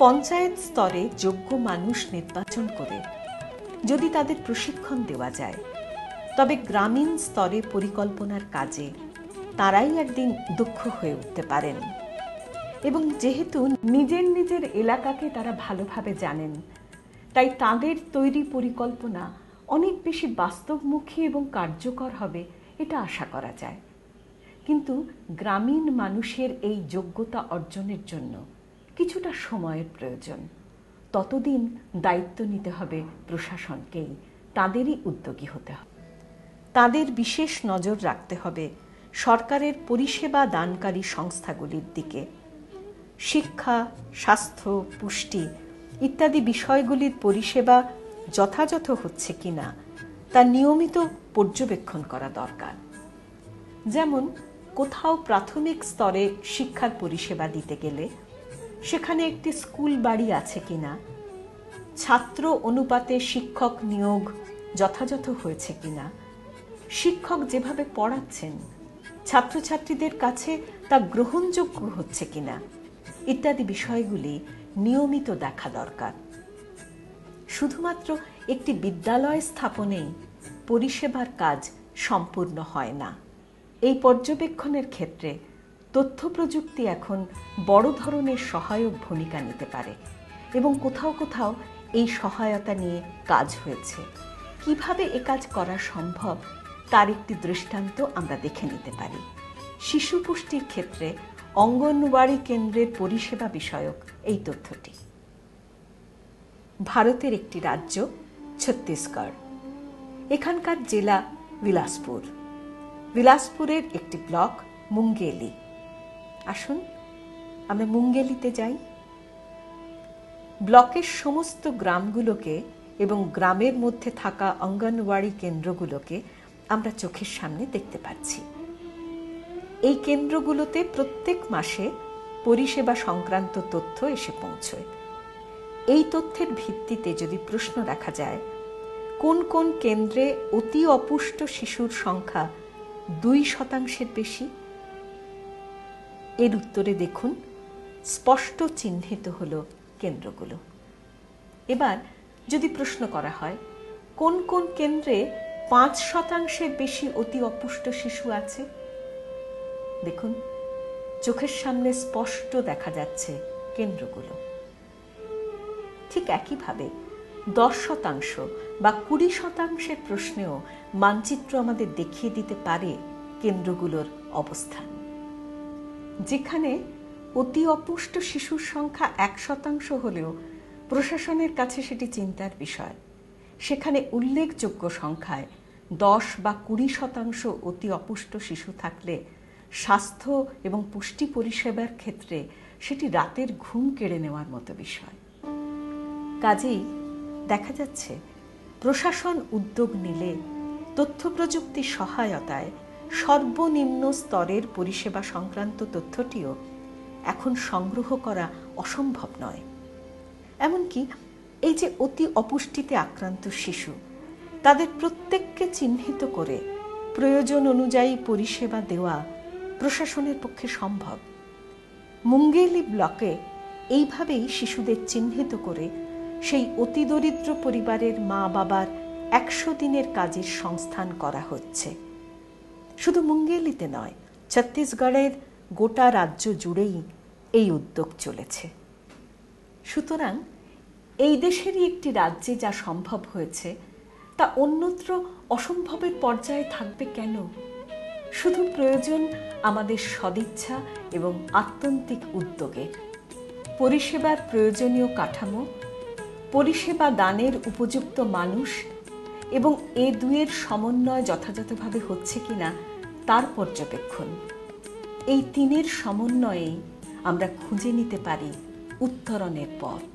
পঞ্চায়েত স্তরে যোগ্য মানুষ নির্বাচন করে যদি তাদের প্রশিক্ষণ দেওয়া যায়, তবে গ্রামীণ স্তরে পরিকল্পনার কাজে তারাই একদিন দক্ষ হয়ে উঠতে পারেন। এবং যেহেতু নিজের নিজের এলাকাকে তারা ভালোভাবে জানেন, তাই তাদের তৈরি পরিকল্পনা অনেক বেশি বাস্তবমুখী এবং কার্যকর হবে, এটা আশা করা যায়। কিন্তু গ্রামীণ মানুষের এই যোগ্যতা অর্জনের জন্য কিছুটা সময়ের প্রয়োজন। ততদিন দায়িত্ব নিতে হবে প্রশাসনকেই, তাদেরই উদ্যোগী হতে হবে। তাদের বিশেষ নজর রাখতে হবে সরকারের পরিষেবা দানকারী সংস্থাগুলির দিকে। শিক্ষা, স্বাস্থ্য, পুষ্টি ইত্যাদি বিষয়গুলির পরিষেবা যথাযথ হচ্ছে কিনা তা নিয়মিত পর্যবেক্ষণ করা দরকার। যেমন কোথাও প্রাথমিক স্তরে শিক্ষার পরিষেবা দিতে গেলে সেখানে একটি স্কুল বাড়ি আছে কিনা, ছাত্র অনুপাতে শিক্ষক নিয়োগ যথাযথ হয়েছে কিনা, শিক্ষক যেভাবে পড়াচ্ছেন ছাত্রছাত্রীদের কাছে তা গ্রহণযোগ্য হচ্ছে কিনা ইত্যাদি বিষয়গুলি নিয়মিত দেখা দরকার। শুধুমাত্র একটি বিদ্যালয় স্থাপনেই পরিষেবার কাজ সম্পূর্ণ হয় না। এই পর্যবেক্ষণের ক্ষেত্রে তথ্য প্রযুক্তি এখন বড় ধরনের সহায়ক ভূমিকা নিতে পারে এবং কোথাও কোথাও এই সহায়তা নিয়ে কাজ হয়েছে। কিভাবে এ কাজ করা সম্ভব তার একটি দৃষ্টান্ত আমরা দেখে নিতে পারি। শিশু পুষ্টির ক্ষেত্রে অঙ্গনওয়াড়ি কেন্দ্রের পরিষেবা বিষয়ক এই তথ্যটি। ভারতের একটি রাজ্য ছত্তিশগড়, এখানকার জেলা বিলাসপুর, বিলাসপুরের একটি ব্লক মুঙ্গেলি। আসুন আমরা মুঙ্গেলিতে যাই। ব্লকের সমস্ত গ্রামগুলোকে এবং গ্রামের মধ্যে থাকা অঙ্গনওয়াড়ি কেন্দ্রগুলোকে আমরা চোখের সামনে দেখতে পাচ্ছি। এই কেন্দ্রগুলোতে প্রত্যেক মাসে পরিষেবা সংক্রান্ত তথ্য এসে পৌঁছয়। এই তথ্যের ভিত্তিতে যদি প্রশ্ন রাখা যায় কোন কোন কেন্দ্রে অতি অপুষ্ট শিশুর সংখ্যা 2% বেশি, এর উত্তরে দেখুন স্পষ্ট চিহ্নিত হলো কেন্দ্রগুলো। এবার যদি প্রশ্ন করা হয় কোন কোন কেন্দ্রে 5% বেশি অতি অপুষ্ট শিশু আছে, দেখুন চোখের সামনে স্পষ্ট দেখা যাচ্ছে কেন্দ্রগুলো। ঠিক একইভাবে 10% বা 20% প্রশ্নেও মানচিত্র আমাদের দেখিয়ে দিতে পারে কেন্দ্রগুলোর অবস্থান। যেখানে অতি অপুষ্ট শিশুর সংখ্যা 1% হলেও প্রশাসনের কাছে সেটি চিন্তার বিষয়, সেখানে উল্লেখযোগ্য সংখ্যায় 10 বা 20% অতি অপুষ্ট শিশু থাকলে স্বাস্থ্য এবং পুষ্টি পরিষেবার ক্ষেত্রে সেটি রাতের ঘুম কেড়ে নেওয়ার মতো বিষয়। কাজেই দেখা যাচ্ছে প্রশাসন উদ্যোগ নিলে তথ্য প্রযুক্তির সহায়তায় সর্বনিম্ন স্তরের পরিষেবা সংক্রান্ত তথ্যটিও এখন সংগ্রহ করা অসম্ভব নয়। এমনকি এই যে অতি অপুষ্টিতে আক্রান্ত শিশু, তাদের প্রত্যেককে চিহ্নিত করে প্রয়োজন অনুযায়ী পরিষেবা দেওয়া প্রশাসনের পক্ষে সম্ভব। মুঙ্গেলি ব্লকে এইভাবেই শিশুদের চিহ্নিত করে সেই অতি দরিদ্র পরিবারের মা বাবার 100 দিনের কাজের সংস্থান করা হচ্ছে। শুধু মুঙ্গেলিতে নয়, ছত্তিশগড়ের গোটা রাজ্য জুড়েই এই উদ্যোগ চলেছে। সুতরাং এই দেশেরই একটি রাজ্যে যা সম্ভব হয়েছে তা অন্যত্র অসম্ভবের পর্যায়ে থাকবে কেন? শুধু প্রয়োজন আমাদের সদিচ্ছা এবং আত্যন্তিক উদ্যোগের। পরিষেবার প্রয়োজনীয় কাঠামো, পরিষেবা দানের উপযুক্ত মানুষ এবং এ দুয়ের সমন্বয় যথাযথভাবে হচ্ছে কিনা তার পর্যবেক্ষণ। এই তিনের সমন্বয়েই আমরা খুঁজে নিতে পারি উত্তরণের পথ।